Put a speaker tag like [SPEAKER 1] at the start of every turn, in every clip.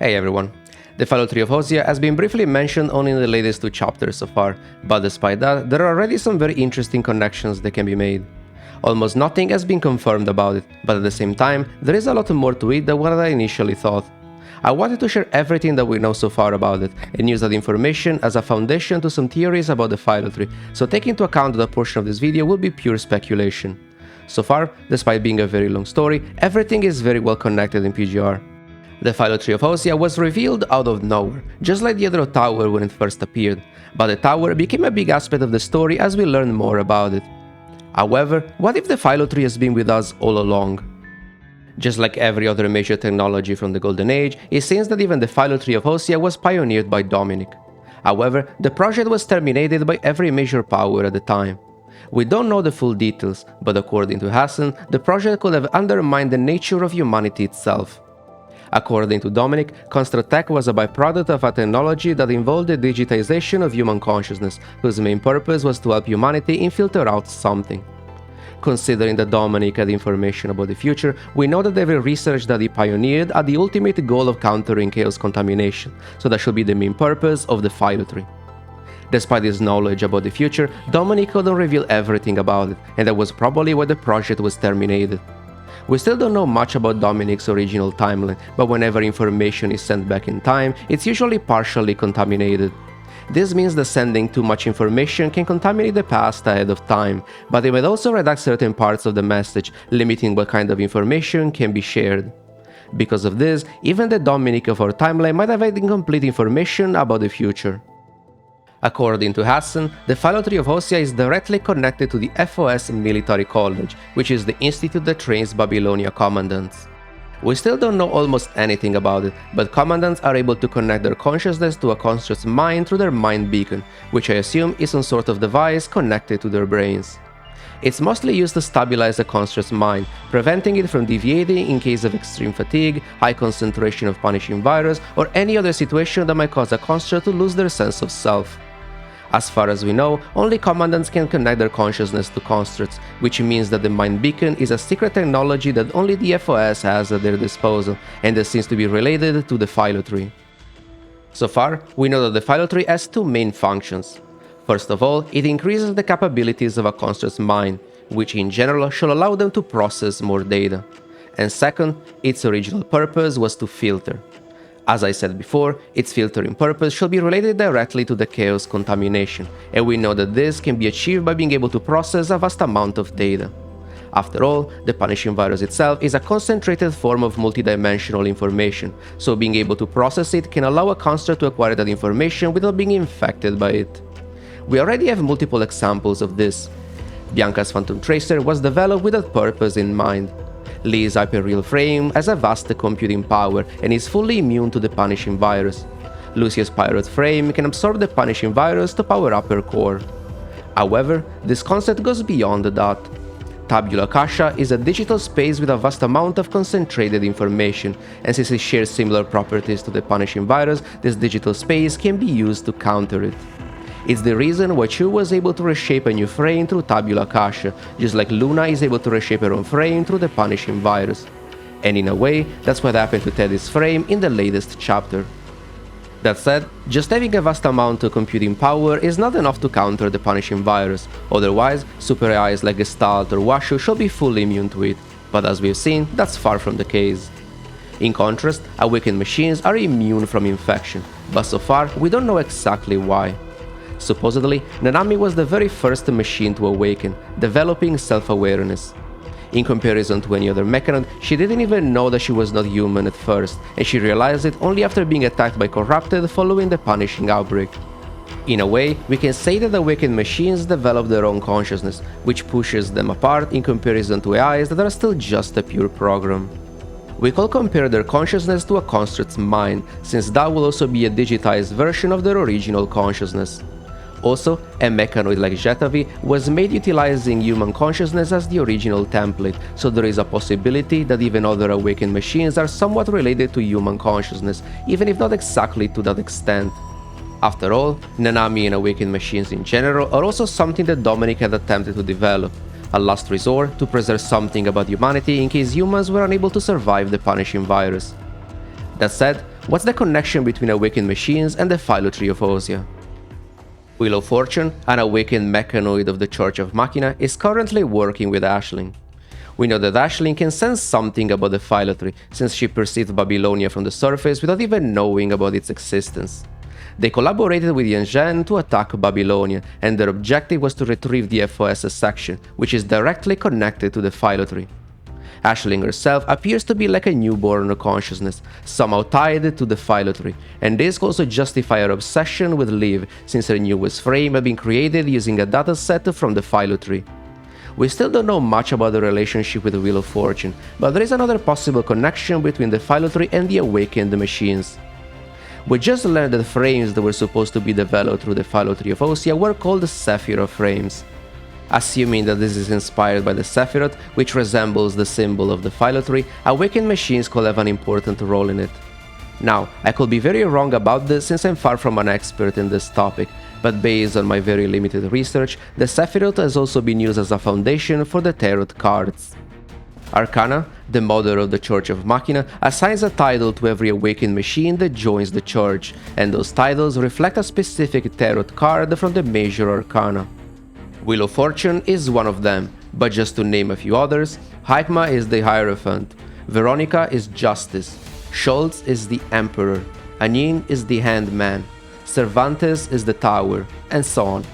[SPEAKER 1] Hey everyone. The Phylotree of Ousia has been briefly mentioned only in the latest 2 chapters so far, but despite that, there are already some very interesting connections that can be made. Almost nothing has been confirmed about it, but at the same time, there is a lot more to it than what I initially thought. I wanted to share everything that we know so far about it, and use that information as a foundation to some theories about the Phylotree, so take into account that a portion of this video will be pure speculation. So far, despite being a very long story, everything is very well connected in PGR. The Phylotree of Ousia was revealed out of nowhere, just like the other tower when it first appeared, but the tower became a big aspect of the story as we learned more about it. However, what if the Phylotree has been with us all along? Just like every other major technology from the Golden Age, it seems that even the Phylotree of Ousia was pioneered by Dominik. However, the project was terminated by every major power at the time. We don't know the full details, but according to Hassan, the project could have undermined the nature of humanity itself. According to Dominik, construct tech was a byproduct of a technology that involved the digitization of human consciousness, whose main purpose was to help humanity filter out something. Considering that Dominik had information about the future, we know that every research that he pioneered had the ultimate goal of countering chaos contamination, so that should be the main purpose of the Phylotree. Despite his knowledge about the future, Dominik couldn't reveal everything about it, and that was probably why the project was terminated. We still don't know much about Dominik's original timeline, but whenever information is sent back in time, it's usually partially contaminated. This means that sending too much information can contaminate the past ahead of time, but it might also redact certain parts of the message, limiting what kind of information can be shared. Because of this, even the Dominik of our timeline might have had incomplete information about the future. According to Hassan, the Phylotree of Ousia is directly connected to the FOS Military College, which is the institute that trains Babylonia commandants. We still don't know almost anything about it, but commandants are able to connect their consciousness to a conscious mind through their mind beacon, which I assume is some sort of device connected to their brains. It's mostly used to stabilize a conscious mind, preventing it from deviating in case of extreme fatigue, high concentration of punishing virus, or any other situation that might cause a construct to lose their sense of self. As far as we know, only commandants can connect their consciousness to constructs, which means that the Mind Beacon is a secret technology that only the FOS has at their disposal, and that seems to be related to the Phylotree. So far, we know that the Phylotree has 2 main functions. First of all, it increases the capabilities of a construct's mind, which in general should allow them to process more data. And second, its original purpose was to filter. As I said before, its filtering purpose should be related directly to the chaos contamination, and we know that this can be achieved by being able to process a vast amount of data. After all, the punishing virus itself is a concentrated form of multidimensional information, so being able to process it can allow a construct to acquire that information without being infected by it. We already have multiple examples of this. Bianca's Phantom Tracer was developed with that purpose in mind. Lee's hyperreal frame has a vast computing power and is fully immune to the punishing virus. Lucia's pirate frame can absorb the punishing virus to power up her core. However, this concept goes beyond that. Tabula Casha is a digital space with a vast amount of concentrated information, and since it shares similar properties to the punishing virus, this digital space can be used to counter it. It's the reason why Chu was able to reshape a new frame through Tabula Casha, just like Luna is able to reshape her own frame through the punishing virus. And in a way, that's what happened to Teddy's frame in the latest chapter. That said, just having a vast amount of computing power is not enough to counter the punishing virus, otherwise super AIs like Gestalt or Washu should be fully immune to it, but as we've seen, that's far from the case. In contrast, awakened machines are immune from infection, but so far we don't know exactly why. Supposedly, Nanami was the very first machine to awaken, developing self-awareness. In comparison to any other mechanod, she didn't even know that she was not human at first, and she realized it only after being attacked by Corrupted following the punishing outbreak. In a way, we can say that awakened machines develop their own consciousness, which pushes them apart in comparison to AIs that are still just a pure program. We could compare their consciousness to a construct's mind, since that will also be a digitized version of their original consciousness. Also, a mechanoid like Jetavi was made utilizing human consciousness as the original template, so there is a possibility that even other awakened machines are somewhat related to human consciousness, even if not exactly to that extent. After all, Nanami and awakened machines in general are also something that Dominik had attempted to develop, a last resort to preserve something about humanity in case humans were unable to survive the punishing virus. That said, What's the connection between awakened machines and the Phylotree of Ousia? Wheel of Fortune, an awakened mechanoid of the Church of Machina, is currently working with Aisling. We know that Aisling can sense something about the Phylotree, since she perceived Babylonia from the surface without even knowing about its existence. They collaborated with Yanzhen to attack Babylonia, and their objective was to retrieve the FOS section, which is directly connected to the Phylotree. Aisling herself appears to be like a newborn consciousness, somehow tied to the Phylotree, and this could also justify her obsession with Liv, since her newest frame had been created using a dataset from the Phylotree. We still don't know much about the relationship with the Wheel of Fortune, but there is another possible connection between the Phylotree and the awakened machines. We just learned that the frames that were supposed to be developed through the Phylotree of Ousia were called Sefirah frames. Assuming that this is inspired by the Sefirah, which resembles the symbol of the Phylotree, awakened machines could have an important role in it. Now, I could be very wrong about this since I'm far from an expert in this topic, but based on my very limited research, the Sefirah has also been used as a foundation for the tarot cards. Arcana, the mother of the Church of Machina, assigns a title to every awakened machine that joins the church, and those titles reflect a specific tarot card from the major arcana. Wheel of Fortune is one of them, but just to name a few others, Haikma is the Hierophant, Veronica is Justice, Schultz is the Emperor, Anin is the Handman, Cervantes is the Tower, and so on.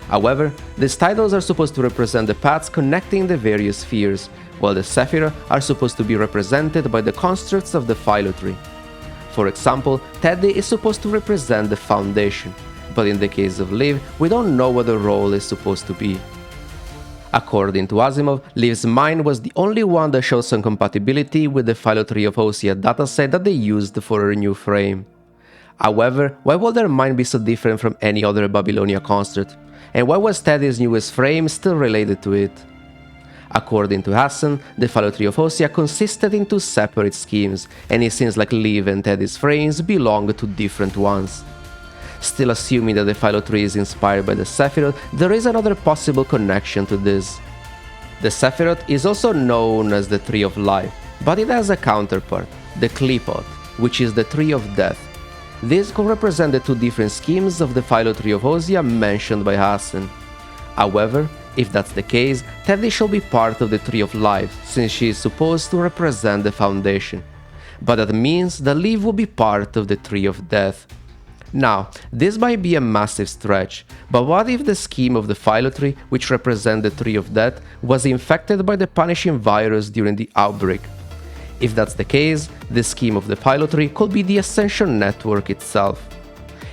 [SPEAKER 1] However, these titles are supposed to represent the paths connecting the various spheres, while the Sefirah are supposed to be represented by the constructs of the Phylotree. For example, Teddy is supposed to represent the Foundation, but in the case of Liv, we don't know what the role is supposed to be. According to Asimov, Liv's mind was the only one that showed some compatibility with the Phylotree of Ousia dataset that they used for her new frame. However, why would their mind be so different from any other Babylonia construct? And why was Teddy's newest frame still related to it? According to Hassan, the Phylotree of Ousia consisted in two separate schemes, and it seems like Liv and Teddy's frames belong to different ones. Still assuming that the Phylotree is inspired by the Sefirah, there is another possible connection to this. The Sefirah is also known as the Tree of Life, but it has a counterpart, the Klipot, which is the Tree of Death. This could represent the two different schemes of the Phylotree of Ousia mentioned by Hassan. However, if that's the case, Teddy shall be part of the Tree of Life, since she is supposed to represent the Foundation. But that means that Liv will be part of the Tree of Death. Now, this might be a massive stretch, but what if the scheme of the Phylotree, which represents the Tree of Death, was infected by the punishing virus during the outbreak? If that's the case, the scheme of the Phylotree could be the Ascension network itself.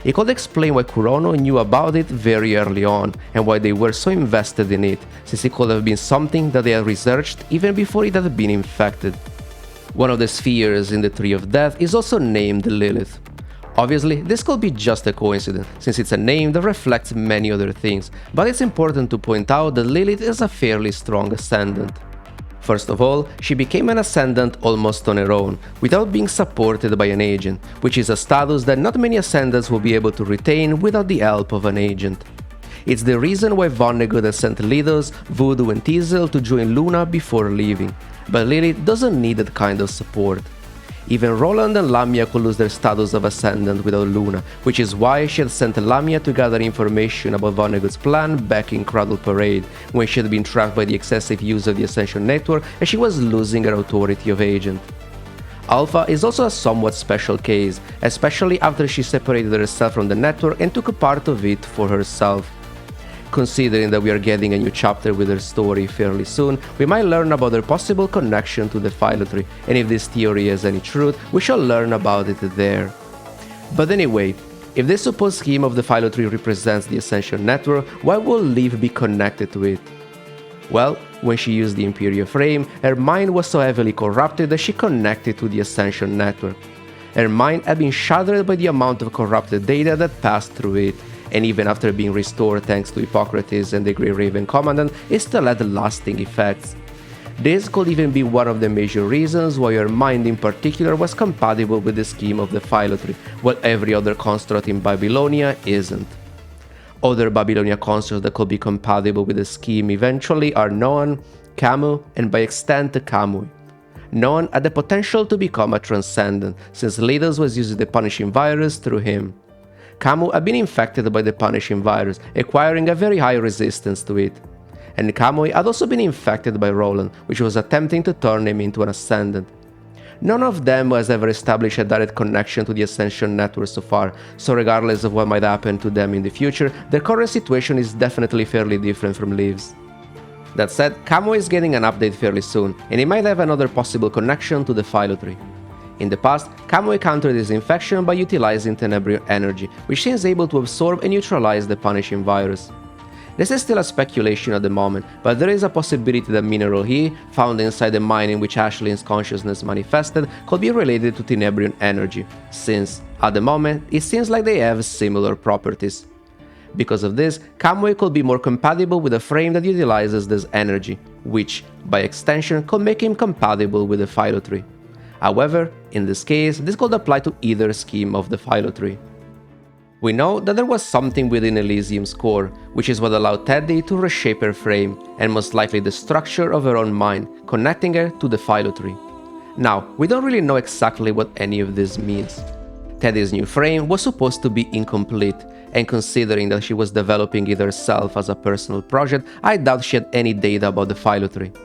[SPEAKER 1] It could explain why Kurono knew about it very early on, and why they were so invested in it, since it could have been something that they had researched even before it had been infected. One of the spheres in the Tree of Death is also named Lilith. Obviously, this could be just a coincidence, since it's a name that reflects many other things, but it's important to point out that Lilith is a fairly strong Ascendant. First of all, she became an Ascendant almost on her own, without being supported by an agent, which is a status that not many Ascendants will be able to retain without the help of an agent. It's the reason why Vonnegut has sent Lidos, Voodoo and Teasel to join Luna before leaving, but Lilith doesn't need that kind of support. Even Roland and Lamia could lose their status of Ascendant without Luna, which is why she had sent Lamia to gather information about Vonnegut's plan back in Cradle Parade, when she had been trapped by the excessive use of the Ascension Network and she was losing her authority of agent. Alpha is also a somewhat special case, especially after she separated herself from the network and took a part of it for herself. Considering that we are getting a new chapter with her story fairly soon, we might learn about her possible connection to the Phylotree, and if this theory has any truth, we shall learn about it there. But anyway, if this supposed scheme of the Phylotree represents the Ascension Network, why would Liv be connected to it? Well, when she used the Imperial frame, her mind was so heavily corrupted that she connected to the Ascension Network. Her mind had been shattered by the amount of corrupted data that passed through it, and even after being restored thanks to Hippocrates and the Grey Raven Commandant, it still had lasting effects. This could even be one of the major reasons why her mind in particular was compatible with the scheme of the Phylotree, while every other construct in Babylonia isn't. Other Babylonia constructs that could be compatible with the scheme eventually are Noan, Kamui, and by extent Kamui. Known had the potential to become a transcendent, since Leidos was using the punishing virus through him. Kamui had been infected by the punishing virus, acquiring a very high resistance to it. And Kamui had also been infected by Roland, which was attempting to turn him into an Ascendant. None of them has ever established a direct connection to the Ascension network so far, so regardless of what might happen to them in the future, their current situation is definitely fairly different from Liv's. That said, Kamui is getting an update fairly soon, and he might have another possible connection to the Phylotree. In the past, Kamui countered this infection by utilizing Tenebrium energy, which seems able to absorb and neutralize the punishing virus. This is still a speculation at the moment, but there is a possibility that Mineral E, found inside the mine in which Ashlyn's consciousness manifested, could be related to Tenebrium energy, since, at the moment, it seems like they have similar properties. Because of this, Kamui could be more compatible with a frame that utilizes this energy, which, by extension, could make him compatible with the Phylotree. However, in this case, this could apply to either scheme of the Phylotree. We know that there was something within Elysium's core, which is what allowed Teddy to reshape her frame, and most likely the structure of her own mind, connecting her to the Phylotree. Now, we don't really know exactly what any of this means. Teddy's new frame was supposed to be incomplete, and considering that she was developing it herself as a personal project, I doubt she had any data about the Phylotree.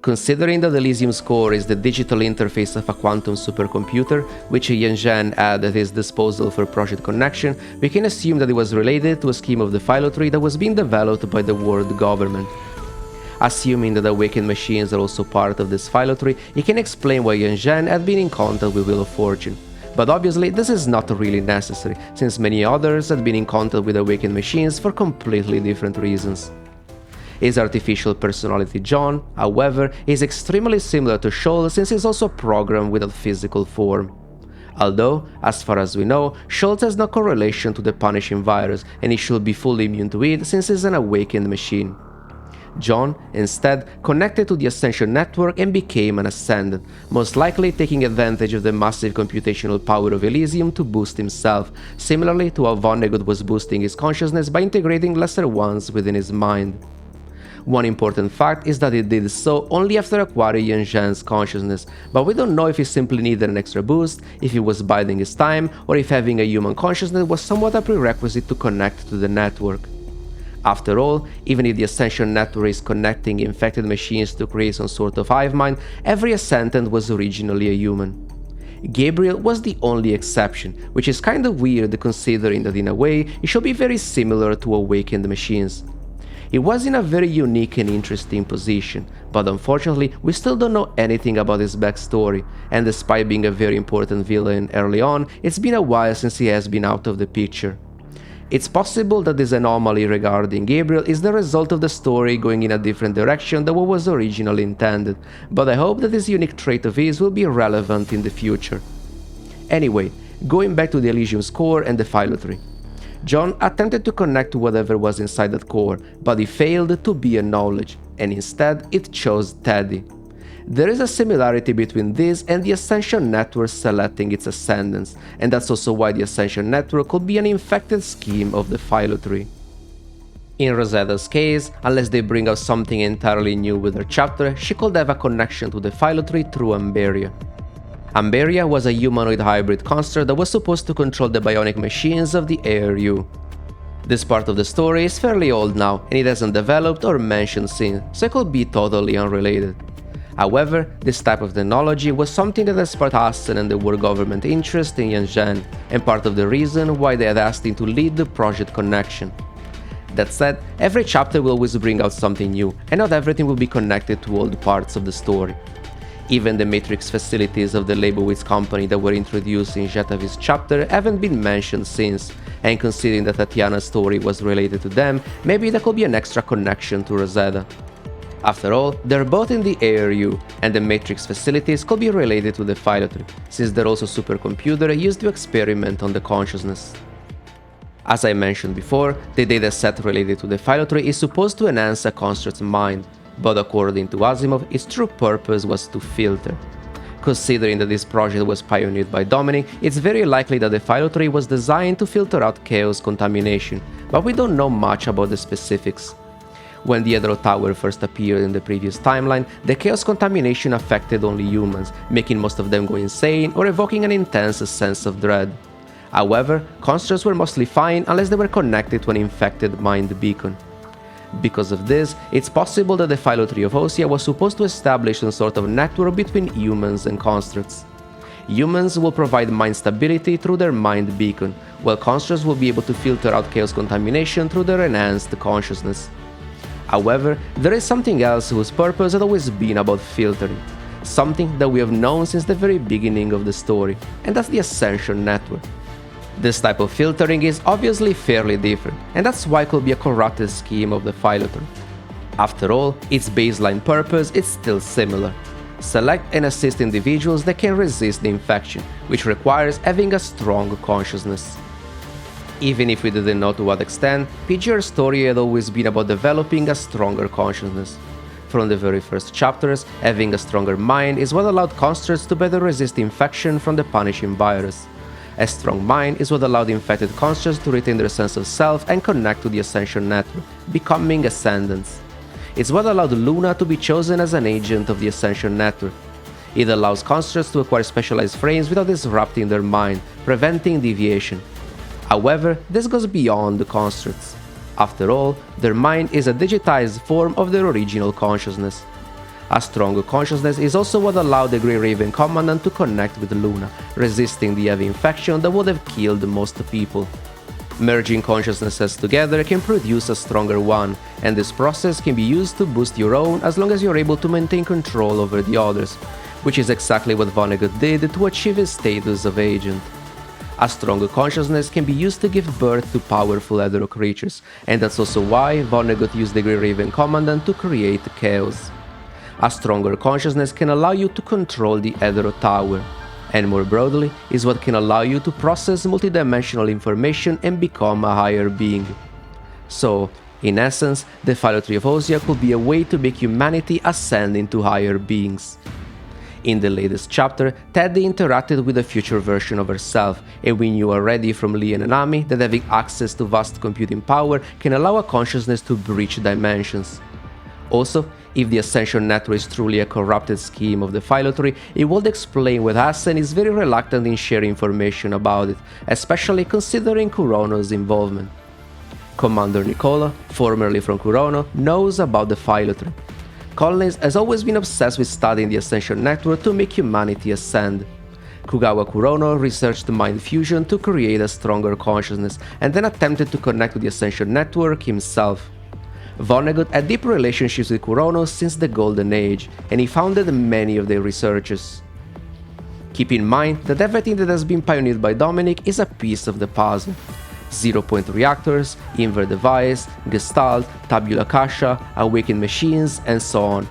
[SPEAKER 1] Considering that Elysium's core is the digital interface of a quantum supercomputer, which Yanzhan had at his disposal for Project Connection, we can assume that it was related to a scheme of the Phylotree that was being developed by the world government. Assuming that awakened machines are also part of this Phylotree, it can explain why Yanzhan had been in contact with Wheel of Fortune. But obviously this is not really necessary, since many others had been in contact with awakened machines for completely different reasons. His artificial personality John, however, is extremely similar to Shoal since he's also programmed without physical form. Although, as far as we know, Schultz has no correlation to the punishing virus and he should be fully immune to it since he's an awakened machine. John, instead, connected to the Ascension network and became an Ascendant, most likely taking advantage of the massive computational power of Elysium to boost himself, similarly to how Vonnegut was boosting his consciousness by integrating lesser ones within his mind. One important fact is that he did so only after acquiring Yanzhan's consciousness, but we don't know if he simply needed an extra boost, if he was biding his time, or if having a human consciousness was somewhat a prerequisite to connect to the network. After all, even if the Ascension network is connecting infected machines to create some sort of hive mind, every Ascendant was originally a human. Gabriel was the only exception, which is kind of weird considering that in a way it should be very similar to awakened machines. He was in a very unique and interesting position, but unfortunately we still don't know anything about his backstory, and despite being a very important villain early on, it's been a while since he has been out of the picture. It's possible that this anomaly regarding Gabriel is the result of the story going in a different direction than what was originally intended, but I hope that this unique trait of his will be relevant in the future. Anyway, going back to the Elysium's core and the Phylotree. John attempted to connect to whatever was inside that core, but he failed to be acknowledged, and instead it chose Teddy. There is a similarity between this and the Ascension network selecting its Ascendants, and that's also why the Ascension network could be an infected scheme of the Phylotree. In Rosetta's case, unless they bring out something entirely new with her chapter, she could have a connection to the Phylotree through Amberia. Amberia was a humanoid hybrid construct that was supposed to control the bionic machines of the ARU. This part of the story is fairly old now, and it hasn't developed or mentioned since, so it could be totally unrelated. However, this type of technology was something that has sparked Hassan and the world government interest in Yanzhan, and part of the reason why they had asked him to lead the Project Connection. That said, every chapter will always bring out something new, and not everything will be connected to all the parts of the story. Even the Matrix facilities of the Leibowitz company that were introduced in Jetavis' chapter haven't been mentioned since, and considering that Tatiana's story was related to them, maybe there could be an extra connection to Rosetta. After all, they're both in the ARU, and the Matrix facilities could be related to the Phylotree, since they're also supercomputers used to experiment on the consciousness. As I mentioned before, the dataset related to the Phylotree is supposed to enhance a construct's mind, but according to Asimov, its true purpose was to filter. Considering that this project was pioneered by Dominik, it's very likely that the Phylotree was designed to filter out chaos contamination, but we don't know much about the specifics. When the Hedero Tower first appeared in the previous timeline, the chaos contamination affected only humans, making most of them go insane or evoking an intense sense of dread. However, constructs were mostly fine unless they were connected to an infected mind beacon. Because of this, it's possible that the Phylotree of Ousia was supposed to establish some sort of network between humans and constructs. Humans will provide mind stability through their mind beacon, while constructs will be able to filter out chaos contamination through their enhanced consciousness. However, there is something else whose purpose has always been about filtering, something that we have known since the very beginning of the story, and that's the Ascension Network. This type of filtering is obviously fairly different, and that's why it could be a corrupted scheme of the Phylotree. After all, its baseline purpose is still similar. Select and assist individuals that can resist the infection, which requires having a strong consciousness. Even if we didn't know to what extent, PGR's story had always been about developing a stronger consciousness. From the very first chapters, having a stronger mind is what allowed constructs to better resist infection from the punishing virus. A strong mind is what allowed infected constructs to retain their sense of self and connect to the Ascension Network, becoming Ascendants. It's what allowed Luna to be chosen as an agent of the Ascension Network. It allows constructs to acquire specialized frames without disrupting their mind, preventing deviation. However, this goes beyond the constructs. After all, their mind is a digitized form of their original consciousness. A stronger consciousness is also what allowed the Grey Raven Commandant to connect with Luna, resisting the heavy infection that would have killed most people. Merging consciousnesses together can produce a stronger one, and this process can be used to boost your own as long as you're able to maintain control over the others, which is exactly what Vonnegut did to achieve his status of agent. A stronger consciousness can be used to give birth to powerful Hedero creatures, and that's also why Vonnegut used the Grey Raven Commandant to create chaos. A stronger consciousness can allow you to control the Hedero Tower, and more broadly, is what can allow you to process multidimensional information and become a higher being. So, in essence, the Phylotree of Ousia could be a way to make humanity ascend into higher beings. In the latest chapter, Teddy interacted with a future version of herself, and we knew already from Lee and Ami that having access to vast computing power can allow a consciousness to breach dimensions. Also, if the Ascension Network is truly a corrupted scheme of the Phylotree, it would explain why Hassan is very reluctant in sharing information about it, especially considering Kurono's involvement. Commander Nicola, formerly from Kurono, knows about the Phylotree. Collins has always been obsessed with studying the Ascension Network to make humanity ascend. Kugawa Kurono researched mind fusion to create a stronger consciousness, and then attempted to connect with the Ascension Network himself. Vonnegut had deep relationships with Kurono since the Golden Age, and he founded many of their researches. Keep in mind that everything that has been pioneered by Dominik is a piece of the puzzle. Zero-point reactors, Inver device, Gestalt, Tabula Kasha, awakened machines, and so on.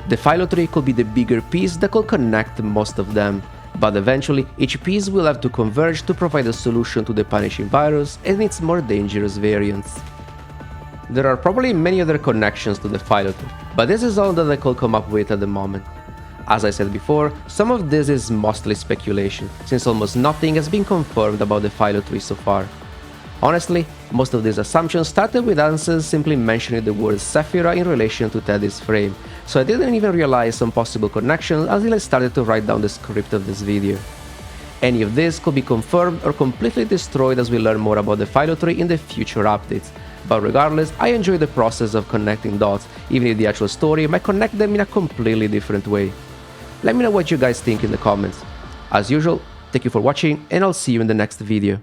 [SPEAKER 1] The Phylotree could be the bigger piece that could connect most of them, but eventually each piece will have to converge to provide a solution to the punishing virus and its more dangerous variants. There are probably many other connections to the Phylotree, but this is all that I could come up with at the moment. As I said before, some of this is mostly speculation, since almost nothing has been confirmed about the Phylotree so far. Honestly, most of these assumptions started with Ansel simply mentioning the word Sefirah in relation to Teddy's frame, so I didn't even realize some possible connections until I started to write down the script of this video. Any of this could be confirmed or completely destroyed as we learn more about the Phylotree in the future updates, but regardless, I enjoy the process of connecting dots, even if the actual story might connect them in a completely different way. Let me know what you guys think in the comments. As usual, thank you for watching, and I'll see you in the next video.